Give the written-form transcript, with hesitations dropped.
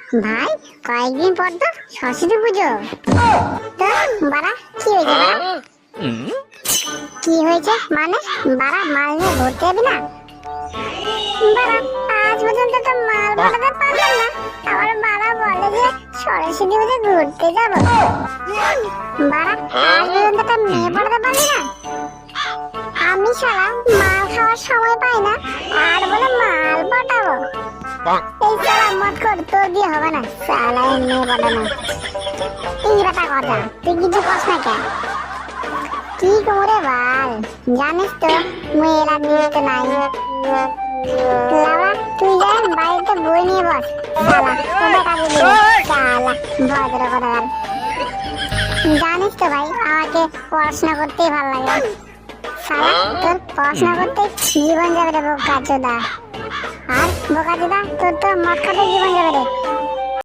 ভাই কয়েকদিন পর তো সরস্বতী পুজো। তো বাড়া কি হয়েছে বাড়া? কি হয়েছে মানে বাড়া মাল নিয়ে ঘুরতে যাবি না? বাড়া আজ পর্যন্ত তো মাল পাঠাতে পারলাম না, আবার বাড়া বলে যে সরস্বতী পুজো ঘুরতে যাব। বাড়া আজ পর্যন্ত তো মেয়ে পড়াতে পারলি না। আমি শালা মাল খাওয়ার সময় পাই না আর বলে মাল পাঠাবো। এই শালা মত কর, তোর দিয়ে হবে না শালা মেয়ে পাঠানো। এই বেটা কথা তুই কিছু কস না কেন? কি করে বাল জানিস তো মেয়েরা দিতে নাই। লাউড়া তুই যা বাড়িতে বই নিয়ে বস শালা, তোদের কাজে দিবি শালা ভদ্র কথাকার। জানিস তো ভাই আমাকে পড়াশোনা করতেই ভালো লাগে। শালা তোর পড়াশোনা করতে জীবন যাবে রে বোকাচোদা। আর বোকাচোদা তোর তো মদ খাতে জীবন যাবে রে।